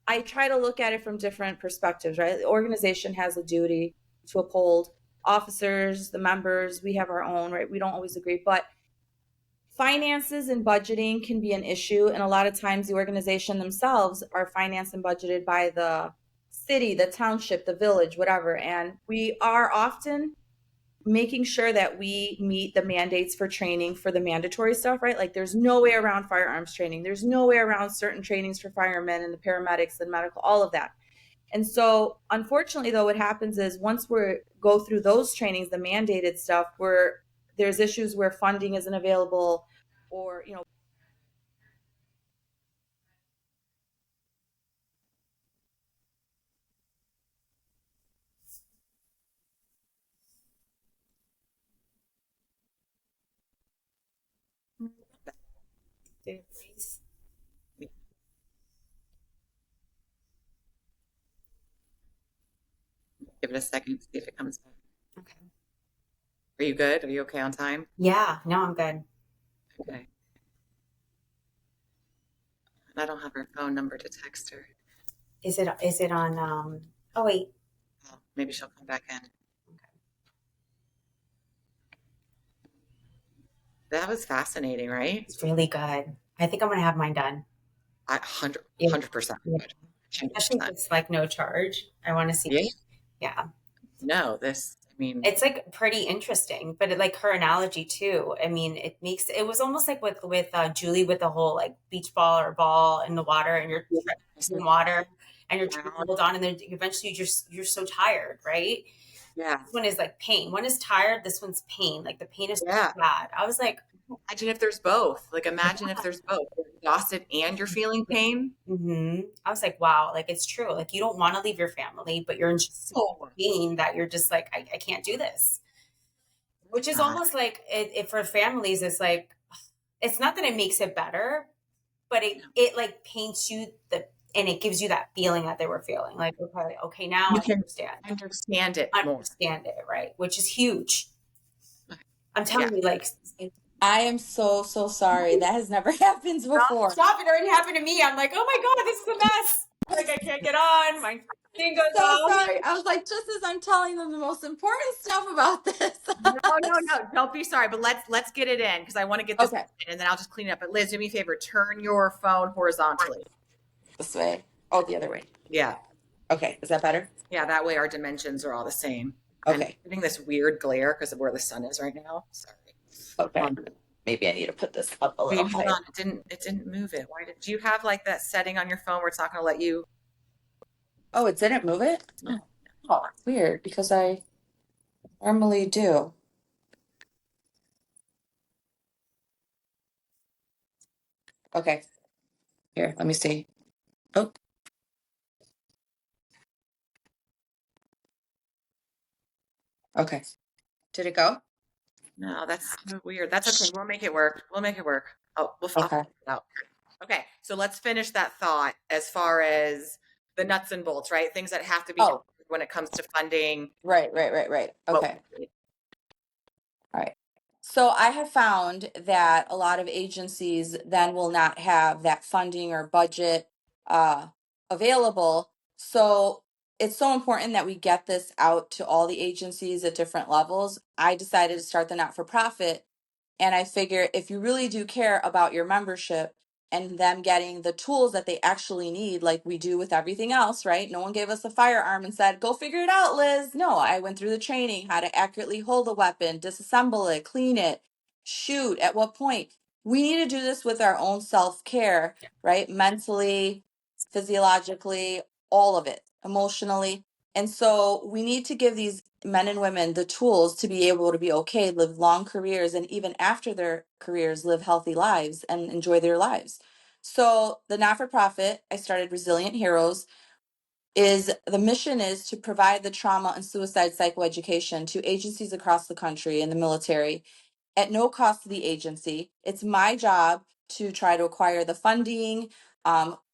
I try to look at it from different perspectives, right? The organization has a duty to uphold. Officers, the members, we have our own, right? We don't always agree, but finances and budgeting can be an issue. And a lot of times the organization themselves are financed and budgeted by the city, the township, the village, whatever. And we are often making sure that we meet the mandates for training for the mandatory stuff, right? Like there's no way around firearms training. There's no way around certain trainings for firemen and the paramedics and medical, all of that. And so unfortunately though, what happens is once we go through those trainings, the mandated stuff, where there's issues where funding isn't available or, Please. Give it a second, see if it comes back. Okay. Are you good? Are you okay on time? Yeah, no, I'm good. Okay. I don't have her phone number to text her. Is it on, oh wait. Oh, maybe she'll come back in. Okay. That was fascinating, right? It's really good. I think I'm going to have mine done. 100%. Yeah. 100%. Especially if it's like no charge. I want to see. Yeah. Yeah. No, It's like pretty interesting, but like her analogy too. I mean, it was almost like with Julie with the whole like beach ball or ball in the water and you're in water and you're trying to hold on and then eventually you're so tired, right? Yeah. This one is like pain. One is tired. This one's pain. Like the pain is so bad. I was like, imagine if there's both. Like imagine if there's both. You're exhausted and you're feeling pain. mm-hmm. I was like, wow, like it's true. Like you don't want to leave your family, but you're in just so pain that you're just like, I can't do this. Which is almost like it for families, it's like, it's not that it makes it better, but it like paints you and it gives you that feeling that they were feeling. Like, okay, now you I understand. Understand it more. Understand it, right? Which is huge. I'm telling you, like I am so, so sorry. That has never happened before. Stop, it already happened to me. I'm like, oh my God, this is a mess. Like, I can't get on. My thing goes So off. sorry. I was like, just as I'm telling them the most important stuff about this. No, no, no. Don't be sorry, but let's get it in because I want to get this Okay, in, and then I'll just clean it up. But Liz, do me a favor, turn your phone horizontally. this way. Oh, the other way. Yeah. Okay, is that better? Yeah, that way our dimensions are all the same. I'm Okay. getting this weird glare because of where the sun is right now. Sorry. Okay. Maybe I need to put this up a little Wait, hold higher. on. It didn't move it. Why did you have like that setting on your phone where it's not gonna let you? Oh, it didn't move it? Oh, weird, because I normally do. Okay, here, let me see. Oh, okay. Did it go? No, that's so weird. That's okay. We'll make it work. We'll make it work. Oh, I'll Okay. figure it out. Okay, so let's finish that thought as far as the nuts and bolts, right? Things that have to be Oh, when it comes to funding. right. What Okay. All right. So I have found that a lot of agencies then will not have that funding or budget uh, available. So it's so important that we get this out to all the agencies at different levels. I decided to start the not-for-profit, and I figure if you really do care about your membership and them getting the tools that they actually need, like we do with everything else, right? No one gave us a firearm and said, go figure it out, Liz. No, I went through the training, how to accurately hold a weapon, disassemble it, clean it, shoot, at what point. We need to do this with our own self care, right? Mentally, physiologically, all of it, emotionally. And so we need to give these men and women the tools to be able to be okay, live long careers, and even after their careers, live healthy lives and enjoy their lives. So the not-for-profit I started, Resilient Heroes, is the mission is to provide the trauma and suicide psychoeducation to agencies across the country and the military at no cost to the agency. It's my job to try to acquire the funding,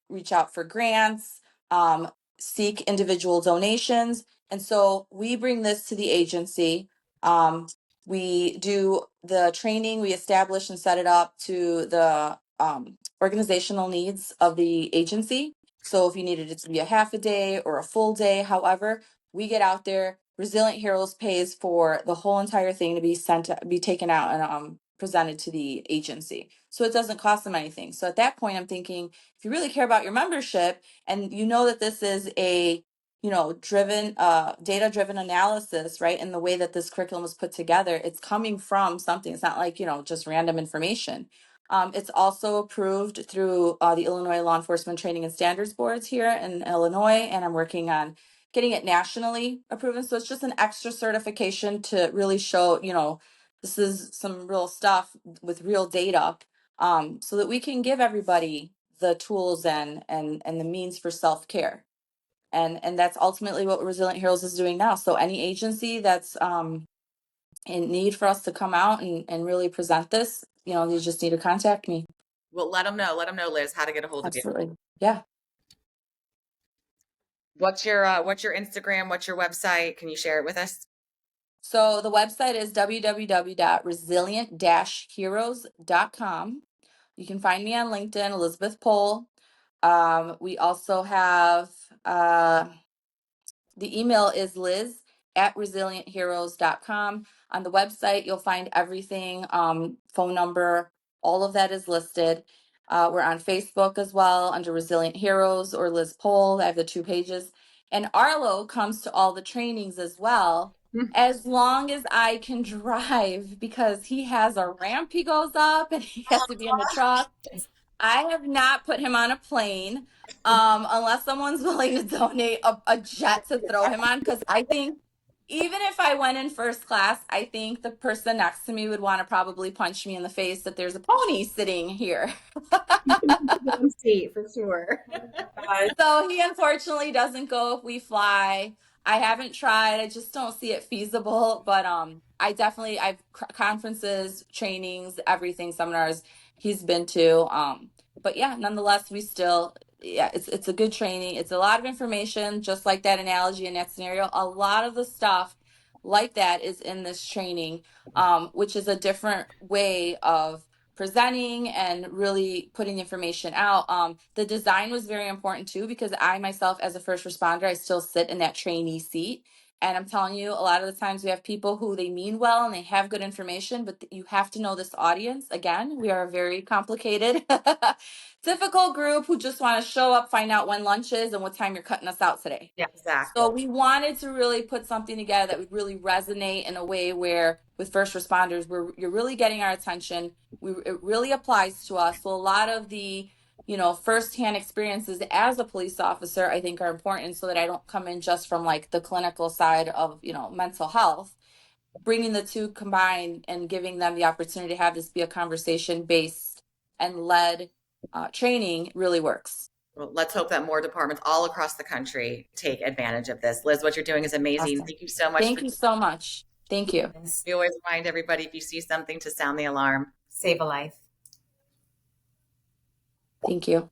reach out for grants, um, seek individual donations. And so we bring this to the agency. We do the training, we establish and set it up to the organizational needs of the agency. So if you needed it to be a half a day or a full day, however, we get out there. Resilient Heroes pays for the whole entire thing to be taken out and presented to the agency. So it doesn't cost them anything. So at that point, I'm thinking, if you really care about your membership and you know that this is a data driven analysis, right? And the way that this curriculum is put together, it's coming from something. It's not like, just random information. It's also approved through the Illinois Law Enforcement Training and Standards Boards here in Illinois, and I'm working on getting it nationally approved. So it's just an extra certification to really show, this is some real stuff with real data, so that we can give everybody the tools and the means for self-care. And that's ultimately what Resilient Heroes is doing now. So any agency that's in need for us to come out and really present this, you just need to contact me. Well, let them know. Let them know, Liz, how to get a hold of you. Absolutely. Yeah. What's your Instagram? What's your website? Can you share it with us? So the website is www.resilient-heroes.com. You can find me on LinkedIn, Elizabeth Pol. We also have the email is liz@resilientheroes.com. On the website, you'll find everything, phone number, all of that is listed. We're on Facebook as well under Resilient Heroes or Liz Pol. I have the 2 pages. And Arlo comes to all the trainings as well, as long as I can drive, because he has a ramp he goes up and he has to be in the truck. I have not put him on a plane, unless someone's willing to donate a jet to throw him on, because I think even if I went in first class, I think the person next to me would want to probably punch me in the face that there's a pony sitting here. One seat for sure. So he unfortunately doesn't go if we fly. I haven't tried. I just don't see it feasible. But I've conferences, trainings, everything, seminars he's been to. But yeah, nonetheless, it's a good training. It's a lot of information, just like that analogy in that scenario. A lot of the stuff like that is in this training, which is a different way of presenting and really putting information out. The design was very important too, because I myself, as a first responder, I still sit in that trainee seat. And I'm telling you, a lot of the times we have people who they mean well and they have good information, but you have to know this audience. Again, we are a very complicated, difficult group who just want to show up, find out when lunch is and what time you're cutting us out today. Yeah. Exactly. So we wanted to really put something together that would really resonate in a way where with first responders, you're really getting our attention. It really applies to us. So a lot of the, firsthand experiences as a police officer, I think are important, so that I don't come in just from like the clinical side of, mental health. Bringing the two combined and giving them the opportunity to have this be a conversation based and led training really works. Well, let's hope that more departments all across the country take advantage of this. Liz, what you're doing is amazing. Awesome. Thank you so much. Thank you so much. Thank you. We always remind everybody, if you see something, to sound the alarm. Save a life. Thank you.